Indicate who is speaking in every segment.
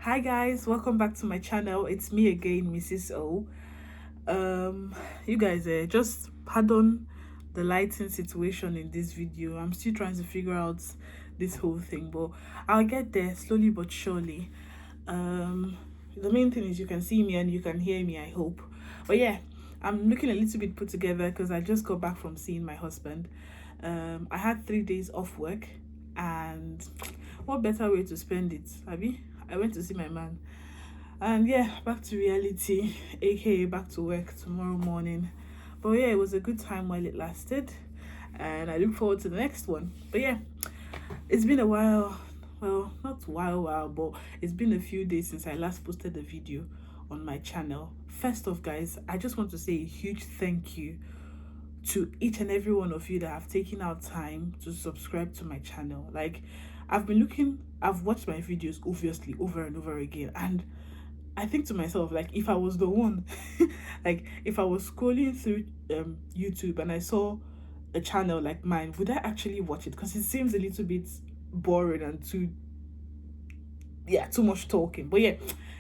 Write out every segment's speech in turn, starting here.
Speaker 1: Hi guys, welcome back to my channel. It's me again, Mrs. O. You guys, just pardon the lighting situation in this video. I'm still trying to figure out this whole thing, but I'll get there slowly but surely. The main thing is you can see me and you can hear me, I hope. But yeah, I'm looking a little bit put together because I just got back from seeing my husband. I had 3 days off work, and what better way to spend it, Abby? I went to see my man, and yeah, back to reality, aka back to work tomorrow morning. But yeah, it was a good time while it lasted, and I look forward to the next one. But yeah, it's been a while. Well, not while, but it's been a few days since I last posted a video on my channel. First off, guys, I just want to say a huge thank you to each and every one of you that have taken out time to subscribe to my channel. Like, I've watched my videos obviously over and over again, and I think to myself, like, if I was the one, like, if I was scrolling through YouTube and I saw a channel like mine, would I actually watch it? Because it seems a little bit boring and too much talking. But yeah,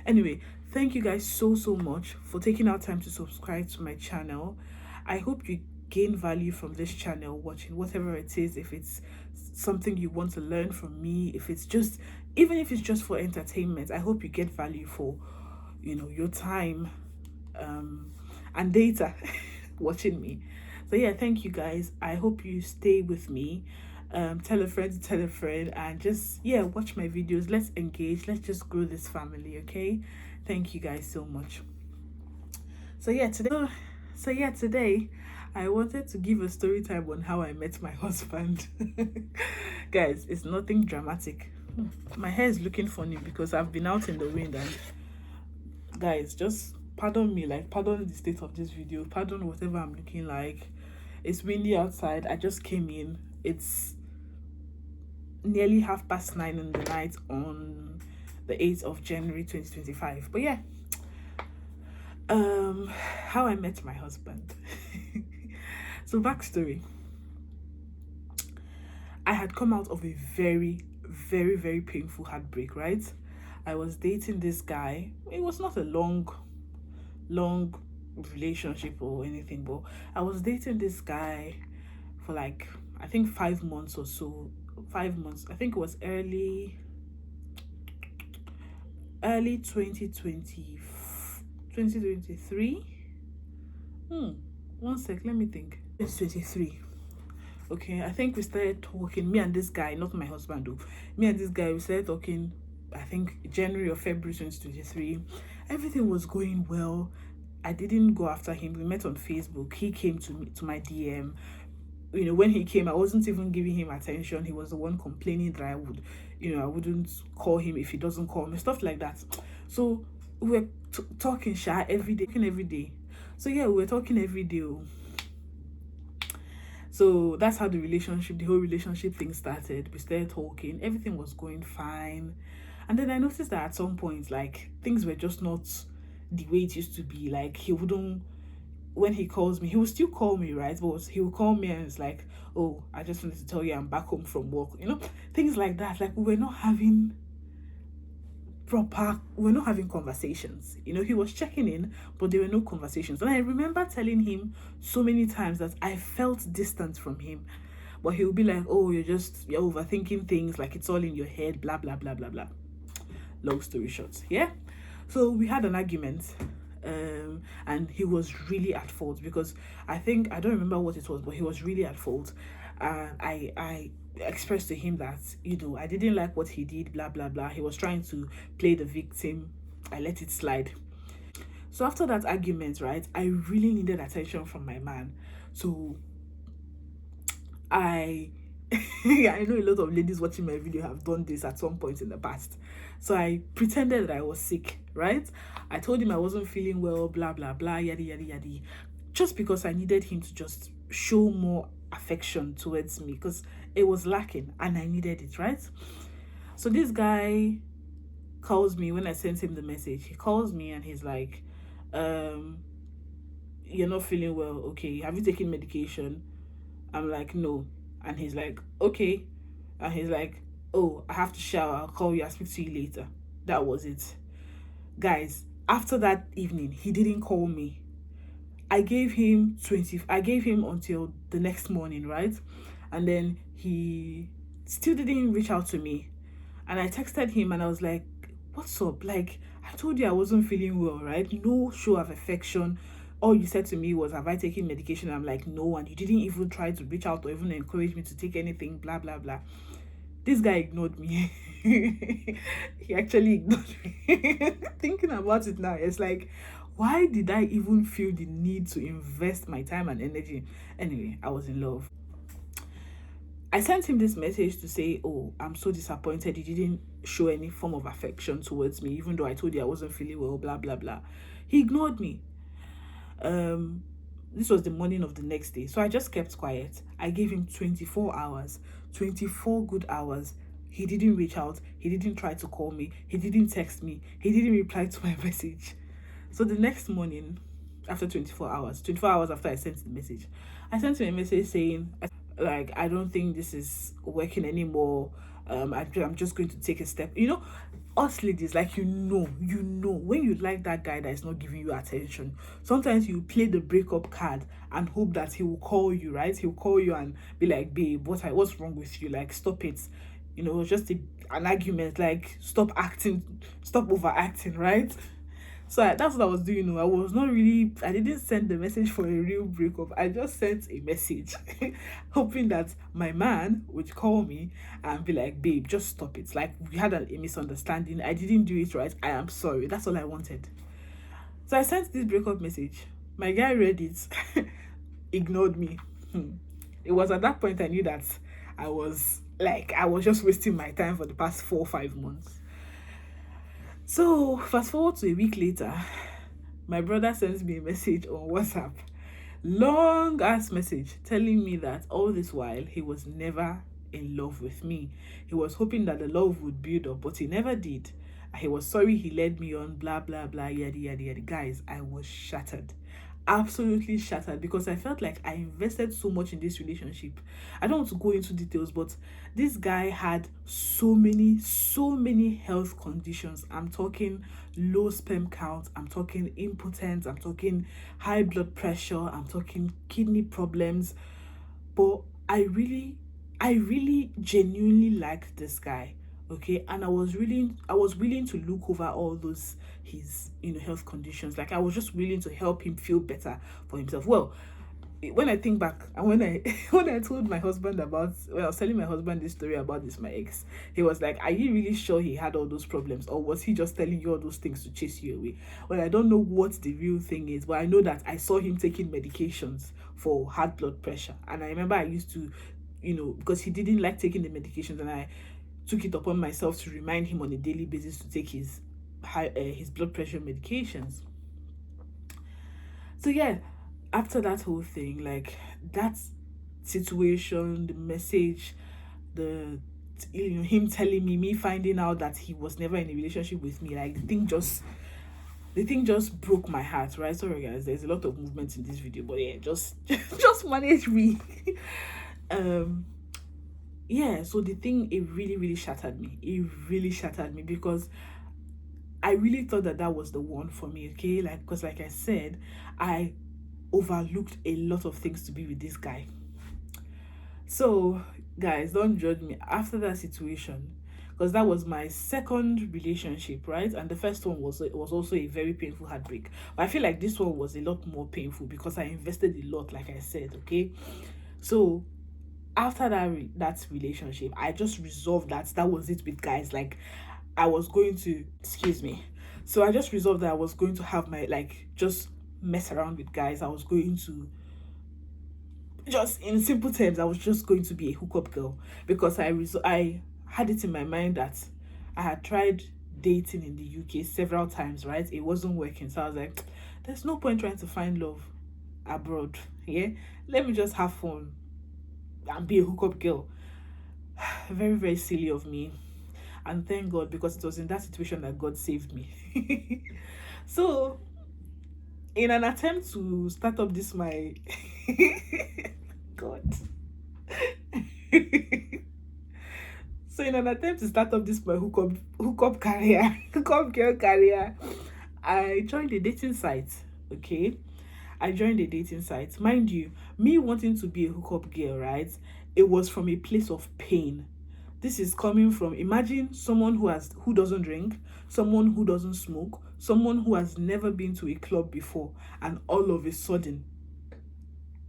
Speaker 1: anyway, thank you guys so much for taking out time to subscribe to my channel. I hope you gain value from this channel watching whatever it is. If it's something you want to learn from me, if it's just, even if it's just for entertainment, I hope you get value for, your time and data watching me. So yeah, thank you guys. I hope you stay with me. Tell a friend to tell a friend, and just, yeah, watch my videos. Let's engage, let's just grow this family. Okay, thank you guys so much. So yeah, today I wanted to give a story time on how I met my husband. Guys, it's nothing dramatic. My hair is looking funny because I've been out in the wind, and guys, just pardon me, like, pardon the state of this video, pardon whatever I'm looking like. It's windy outside. I just came in. It's nearly 9:30 in the night on the 8th of January 2025. But yeah, how I met my husband. So, backstory: I had come out of a very painful heartbreak, right? I was dating this guy. It was not a long relationship or anything, but I was dating this guy for, like, I think 5 months or so. 5 months. I think it was early 2020, 2023. One sec, let me think. 2023. Okay, I think we started talking, me and this guy, not my husband though. Me and this guy, we started talking, I think January or February 2023. Everything was going well. I didn't go after him. We met on Facebook. He came to my DM. When he came, I wasn't even giving him attention. He was the one complaining that I wouldn't call him if he doesn't call me, stuff like that. So we were talking every day. So yeah, we were talking every day. So that's how the whole relationship thing started. We started talking. Everything was going fine. And then I noticed that at some point, like, things were just not the way it used to be. Like, he wouldn't, when he calls me, he will still call me, right? But he will call me and it's like, oh, I just wanted to tell you I'm back home from work. Things like that. Like, we're not having conversations. He was checking in, but there were no conversations. And I remember telling him so many times that I felt distant from him. But he would be like, oh, you're overthinking things, like it's all in your head, blah blah blah blah blah. Long story short, yeah. So we had an argument, and he was really at fault, because I don't remember what it was, but he was really at fault. I expressed to him that I didn't like what he did, blah blah blah. He was trying to play the victim. I let it slide. So after that argument, right, I really needed attention from my man. So I I know a lot of ladies watching my video have done this at some point in the past. So I pretended that I was sick, right? I told him I wasn't feeling well, blah blah blah, yada yada yada, just because I needed him to just show more affection towards me, because it was lacking and I needed it, right? So this guy calls me when I sent him the message. He calls me and he's like, you're not feeling well, okay, have you taken medication? I'm like, no. And he's like, okay. And he's like, oh, I have to shower, I'll call you, I'll speak to you later. That was it. Guys, after that evening, he didn't call me. I gave him until the next morning, right? And then he still didn't reach out to me. And I texted him and I was like, what's up? Like, I told you I wasn't feeling well, right? No show of affection. All you said to me was, have I taken medication? I'm like, no. And you didn't even try to reach out or even encourage me to take anything, blah, blah, blah. This guy ignored me. He actually ignored me. Thinking about it now, it's like, why did I even feel the need to invest my time and energy? Anyway, I was in love. I sent him this message to say, oh, I'm so disappointed you didn't show any form of affection towards me, even though I told you I wasn't feeling well, blah, blah, blah. He ignored me. This was the morning of the next day. So I just kept quiet. I gave him 24 hours, 24 good hours. He didn't reach out. He didn't try to call me. He didn't text me. He didn't reply to my message. So the next morning, after 24 hours, 24 hours after I sent the message, I sent him a message saying, like, I don't think this is working anymore. I'm just going to take a step. You know, us ladies, like, you know, when you like that guy that is not giving you attention, sometimes you play the breakup card and hope that he will call you, right? He'll call you and be like, babe, what's wrong with you? Like, stop it. You know, just an argument, like, stop overacting, right? So that's what I was doing. I didn't send the message for a real breakup. I just sent a message hoping that my man would call me and be like, babe, just stop it. Like, we had a misunderstanding. I didn't do it right. I am sorry. That's all I wanted. So I sent this breakup message. My guy read it, ignored me. It was at that point I knew that I was just wasting my time for the past 4 or 5 months. So, fast forward to a week later, my brother sends me a message on WhatsApp. Long ass message telling me that all this while he was never in love with me. He was hoping that the love would build up, but he never did. He was sorry he led me on, blah, blah, blah, yada, yada, yada. Guys, I was shattered. Absolutely shattered, because I felt like I invested so much in this relationship. I don't want to go into details, but this guy had so many health conditions. I'm talking low sperm count, I'm talking impotence, I'm talking high blood pressure, I'm talking kidney problems. But I really genuinely liked this guy. Okay, and I was willing to look over all those his health conditions. Like, I was just willing to help him feel better for himself. Well, when I think back, and when I when I told my husband when I was telling my husband this story about my ex, he was like, are you really sure he had all those problems, or was he just telling you all those things to chase you away? Well, I don't know what the real thing is, but I know that I saw him taking medications for high blood pressure. And I remember I used to, because he didn't like taking the medications, and I took it upon myself to remind him on a daily basis to take his blood pressure medications. So yeah, after that whole thing, like, that situation, the message, the him telling me finding out that he was never in a relationship with me, like, the thing just broke my heart, right? Sorry guys, there's a lot of movement in this video, but yeah, just manage me. Yeah, so the thing, it really shattered me. It really shattered me, because I really thought that was the one for me, okay? Like, because like I said, I overlooked a lot of things to be with this guy. So guys, don't judge me. After that situation, because that was my second relationship, right? And the first one was also a very painful heartbreak. But I feel like this one was a lot more painful because I invested a lot, like I said, okay? So after that relationship, I just resolved that was it with guys. Like, I was going to, so I just resolved that I was going to have my, like, just mess around with guys. I was going to, just in simple terms, I was just going to be a hookup girl, because I had it in my mind that I had tried dating in the UK several times, right? It wasn't working. So I was like, there's no point trying to find love abroad. Yeah, let me just have fun and be a hookup girl. Very silly of me, and thank God, because it was in that situation that God saved me. So in an attempt to start up this my God. So in an attempt to start up this my hookup career, hookup girl career, I joined a dating site. Okay, I joined a dating site. Mind you, me wanting to be a hookup girl, right? It was from a place of pain. This is coming from, imagine someone who doesn't drink, someone who doesn't smoke, someone who has never been to a club before, and all of a sudden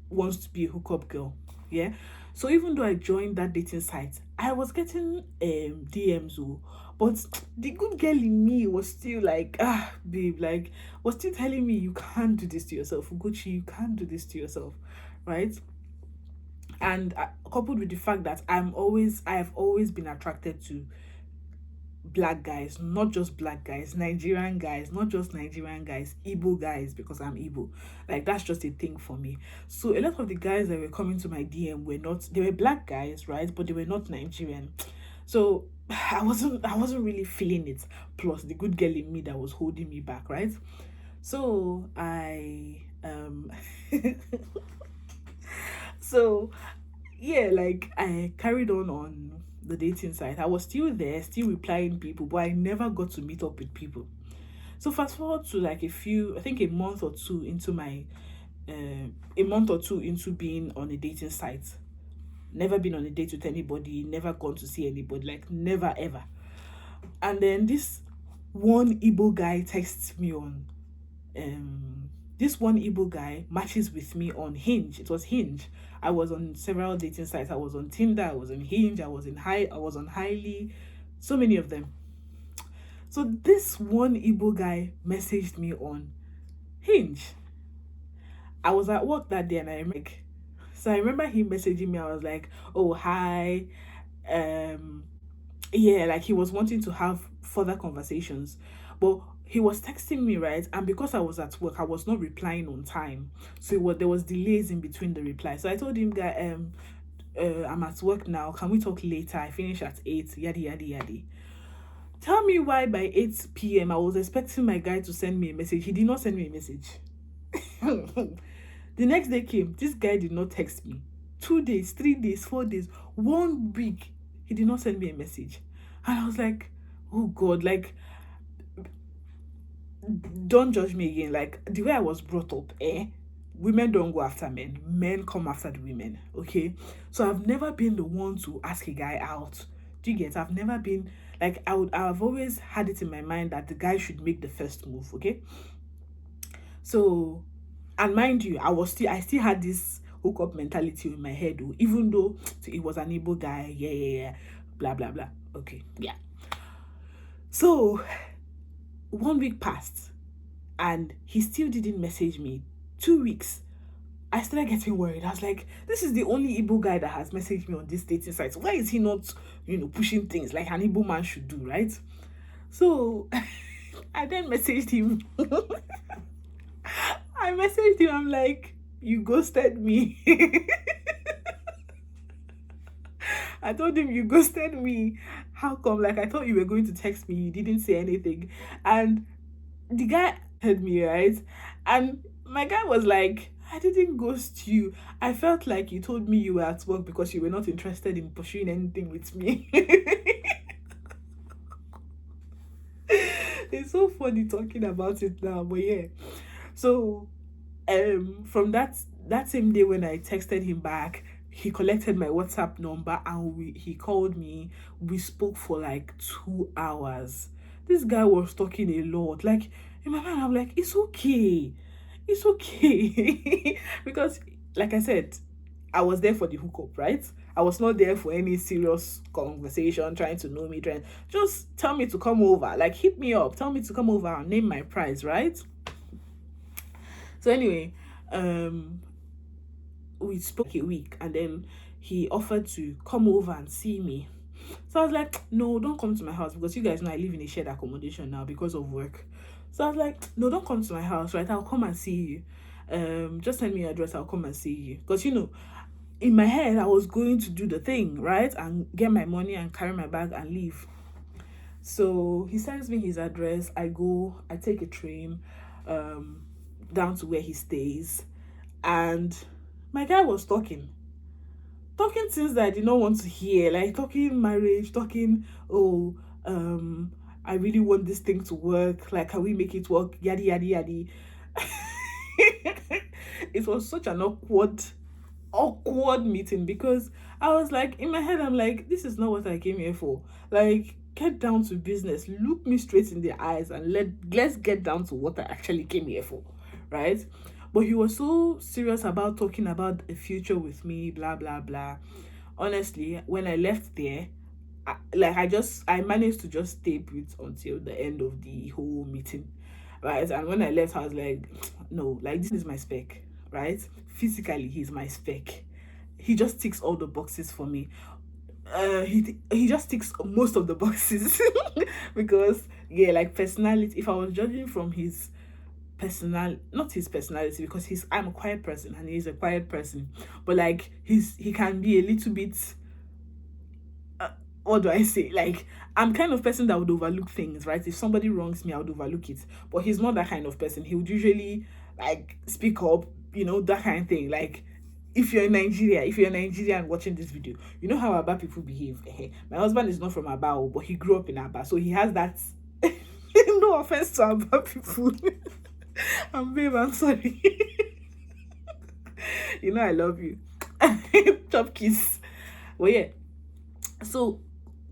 Speaker 1: wants to be a hookup girl. Yeah. So even though I joined that dating site, I was getting DMs, oh, but the good girl in me was still like, babe, like, was still telling me you can't do this to yourself, Gucci, you can't do this to yourself, right? And coupled with the fact that I have always been attracted to black guys, not just black guys, Nigerian guys, not just Nigerian guys, Igbo guys, because I'm Igbo. Like, that's just a thing for me. So a lot of the guys that were coming to my DM were not, they were black guys, right? But they were not Nigerian. So I wasn't really feeling it. Plus the good girl in me that was holding me back, right? So I so yeah, like I carried on the dating site. I was still there, still replying people, but I never got to meet up with people. So fast forward to like I think a month or two into being on a dating site. Never been on a date with anybody, never gone to see anybody, like never ever. And then one Igbo guy texts me on this one Igbo guy matches with me on Hinge. It was Hinge. I was on several dating sites. I was on Tinder, I was on Hinge, I was on Highly, so many of them. So this one Igbo guy messaged me on Hinge. I was at work that day and I remember him messaging me. I was like, oh hi. Yeah, like he was wanting to have further conversations. But he was texting me, right? And because I was at work, I was not replying on time. So there was delays in between the replies. So I told him that I'm at work now. Can we talk later? I finish at 8, yada yada yada. Tell me why by 8 p.m. I was expecting my guy to send me a message. He did not send me a message. The next day came. This guy did not text me. 2 days, 3 days, 4 days, 1 week. He did not send me a message. And I was like, oh God, like, don't judge me again. Like, the way I was brought up, women don't go after men. Men come after the women, okay? So I've never been the one to ask a guy out. Do you get? I've never been, like, I've always had it in my mind that the guy should make the first move, okay? So, and mind you, I still had this hookup mentality in my head, though, even though it was an Igbo guy, yeah, blah, blah, blah. Okay, yeah. So, 1 week passed, and he still didn't message me. 2 weeks, I started getting worried. I was like, this is the only Igbo guy that has messaged me on this dating site. Why is he not, pushing things like an Igbo man should do, right? So, I then messaged him. I messaged him, I'm like, you ghosted me. I told him, you ghosted me. How come? Like, I thought you were going to text me. You didn't say anything. And the guy heard me, right? And my guy was like, I didn't ghost you. I felt like you told me you were at work because you were not interested in pursuing anything with me. It's so funny talking about it now, but yeah. So from that same day when I texted him back, he collected my WhatsApp number and he called me. We spoke for like 2 hours. This guy was talking a lot. Like, in my mind, I'm like, it's okay. It's okay. Because, like I said, I was there for the hookup, right? I was not there for any serious conversation, trying to know me, just tell me to come over. Like, hit me up, tell me to come over and name my price, right? So anyway, we spoke a week and then he offered to come over and see me. So I was like, no, don't come to my house, because you guys know I live in a shared accommodation now because of work. So I was like, no, don't come to my house, right? I'll come and see you. Just send me your address, I'll come and see you. Because, in my head, I was going to do the thing, right? And get my money and carry my bag and leave. So he sends me his address. I take a train down to where he stays. And my guy was talking. talking things that I did not want to hear, like talking marriage, talking, oh, I really want this thing to work. Like, can we make it work? Yadi yadi yadi. It was such an awkward meeting because I was like, in my head, I'm like, this is not what I came here for. Like, get down to business, look me straight in the eyes, and let's get down to what I actually came here for, right? But he was so serious about talking about a future with me, blah blah blah. Honestly, when I left there, I managed to just stay put until the end of the whole meeting, right? And when I left, I was like, no, like this is my spec, right? Physically, he's my spec. He just ticks all the boxes for me. He just ticks most of the boxes because yeah, like personality. If I was judging from his not his personality, because I'm a quiet person and he's a quiet person, but like he can be a little bit, what do I say? Like, I'm kind of person that would overlook things, right? If somebody wrongs me, I would overlook it. But he's not that kind of person. He would usually like speak up, that kind of thing. Like, if you're in Nigeria, if you're Nigerian watching this video, you know how Aba people behave. My husband is not from Aba, but he grew up in Aba, so he has that. No offense to Aba people. Babe, I'm sorry. I love you. Chop kiss. Well, yeah. So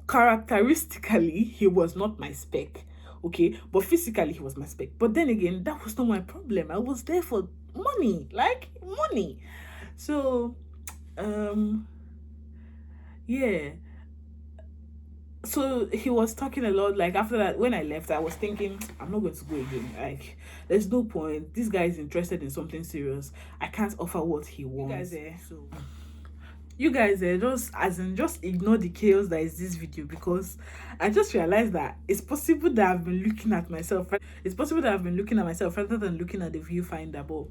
Speaker 1: characteristically, he was not my spec, okay, but physically he was my spec. But then again, that was not my problem. I was there for money, like money. So yeah, so he was talking a lot. Like, after that, when I left, I was thinking, I'm not going to go again. Like, there's no point. This guy is interested in something serious. I can't offer what he wants. You guys just ignore the chaos that is this video, because I just realized that it's possible that I've been looking at myself. It's possible that I've been looking at myself rather than looking at the viewfinder. But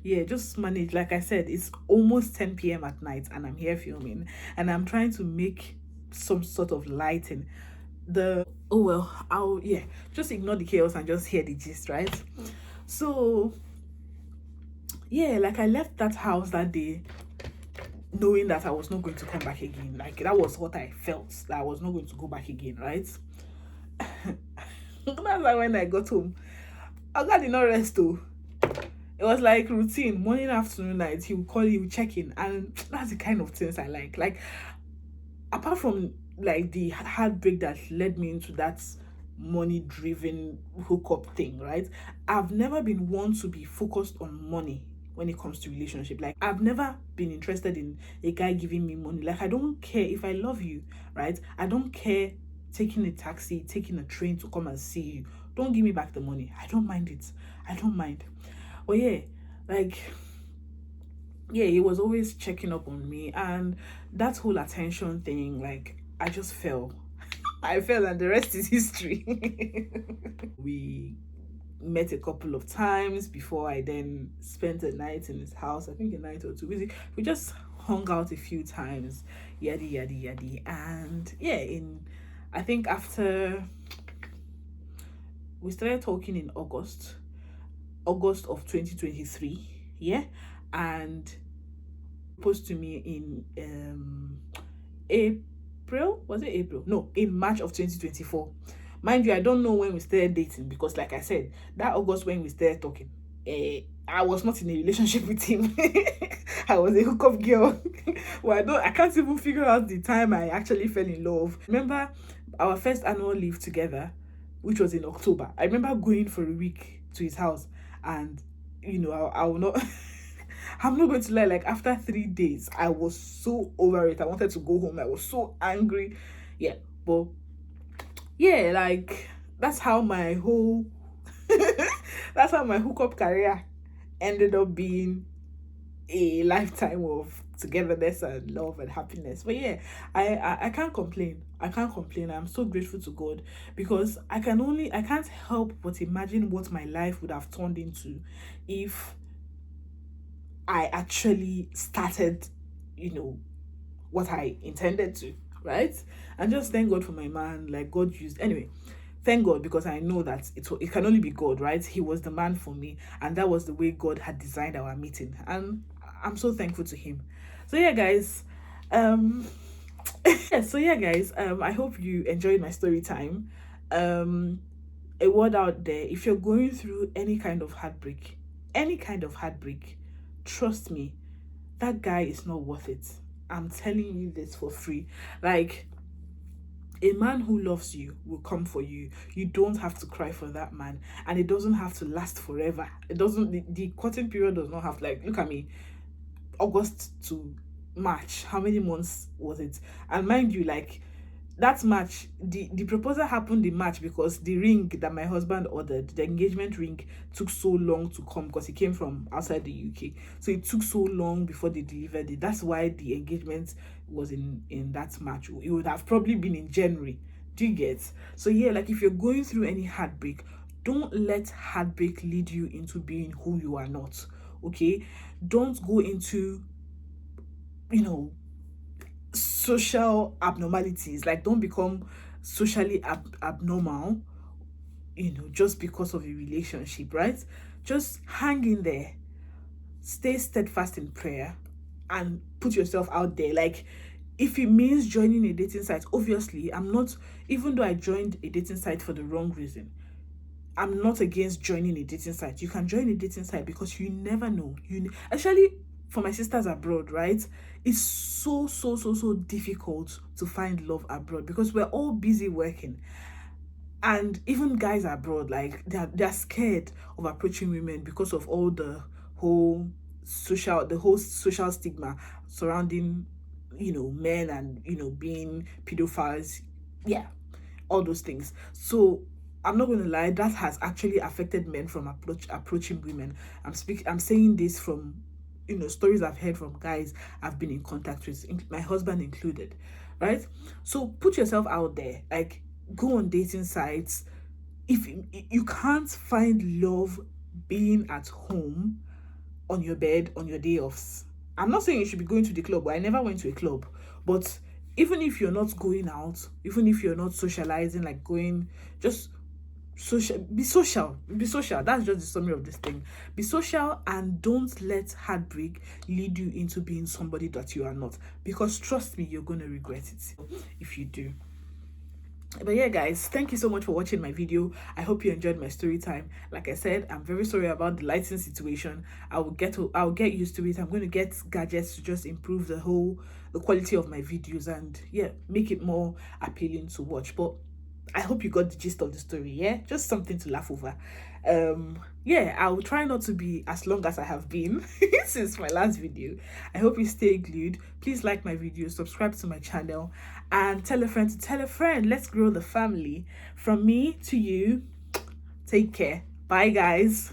Speaker 1: yeah, just manage. Like I said, it's almost 10 p.m. at night and I'm here filming and I'm trying to make some sort of lighting. Oh well, I'll just ignore the chaos and just hear the gist, right? So yeah, like, I left that house that day knowing that I was not going to come back again. Like, that was what I felt, that I was not going to go back again, right? That's why when I got home, I did not rest though. It was like routine, morning, afternoon, night. He would call you, check in, and that's the kind of things I like. Like, apart from like the heartbreak that led me into that money driven hookup thing, right? I've never been one to be focused on money when it comes to relationship. Like, I've never been interested in a guy giving me money. Like, I don't care if I love you, right? I don't care taking a taxi, taking a train to come and see you. Don't give me back the money. I don't mind it. I don't mind. But yeah, like, yeah, he was always checking up on me, and that whole attention thing, like, I just fell. I fell, and the rest is history. We met a couple of times before I then spent a night in his house. I think a night or two. We just hung out a few times, yadi yadi yadi. And yeah, I think after we started talking in August of 2023, yeah, and proposed to me in April. Was it April? No, in March of 2024. Mind you, I don't know when we started dating, because like I said, that August when we started talking, I was not in a relationship with him. I was a hookup girl. Well, I can't even figure out the time I actually fell in love. Remember our first annual leave together, which was in October. I remember going for a week to his house, and I will not I'm not going to lie, like, after 3 days, I was so over it. I wanted to go home. I was so angry. Yeah, but yeah, like, that's how my whole that's how my hookup career ended up being a lifetime of togetherness and love and happiness. But yeah, I can't complain. I'm so grateful to God, because I can't help but imagine what my life would have turned into if I actually started, what I intended to, right? And just thank God for my man. Like, God used, anyway, thank God, because I know that it can only be God, right? He was the man for me, and that was the way God had designed our meeting, and I'm so thankful to him. So yeah, guys, um yeah, so yeah guys, I hope you enjoyed my story time. um a word out there: if you're going through any kind of heartbreak, trust me, that guy is not worth it. I'm telling you this for free. Like, a man who loves you will come for you. You don't have to cry for that man, and it doesn't have to last forever. It doesn't, the courting period does not have, like, look at me, August to March. How many months was it? And mind you, like, that match, the proposal happened in March because the ring that my husband ordered, the engagement ring, took so long to come because it came from outside the UK. So it took so long before they delivered it. That's why the engagement was in that March. It would have probably been in January. Do you get? So yeah, like, if you're going through any heartbreak, don't let heartbreak lead you into being who you are not. Okay? Don't go into, you know, social abnormalities. Like, don't become socially abnormal, just because of a relationship, right? Just hang in there, stay steadfast in prayer, and put yourself out there. Like, if it means joining a dating site, obviously I'm not, even though I joined a dating site for the wrong reason, I'm not against joining a dating site. You can join a dating site because you never know. Actually, for my sisters abroad, right? It's so difficult to find love abroad because we're all busy working. And even guys abroad, like, they're scared of approaching women because of all whole the whole social stigma surrounding, men, and, being pedophiles. Yeah, all those things. So I'm not going to lie, that has actually affected men from approaching women. I'm saying this from, stories I've heard from guys I've been in contact with, my husband included, right? So put yourself out there, like, go on dating sites. If you can't find love being at home on your bed on your day offs, I'm not saying you should be going to the club, but I never went to a club. But even if you're not going out, even if you're not socializing, like going, just be social. That's just the summary of this thing. Be social, and don't let heartbreak lead you into being somebody that you are not, because trust me, you're going to regret it if you do. But yeah guys, thank you so much for watching my video. I hope you enjoyed my story time. Like I said, I'm very sorry about the lighting situation. I'll get used to it. I'm going to get gadgets to just improve the quality of my videos, and yeah, make it more appealing to watch. But I hope you got the gist of the story. Yeah, just something to laugh over. Yeah, I will try not to be as long as I have been since my last video. I hope you stay glued. Please like my video, subscribe to my channel, and tell a friend to tell a friend. Let's grow the family. From me to you, take care. Bye guys.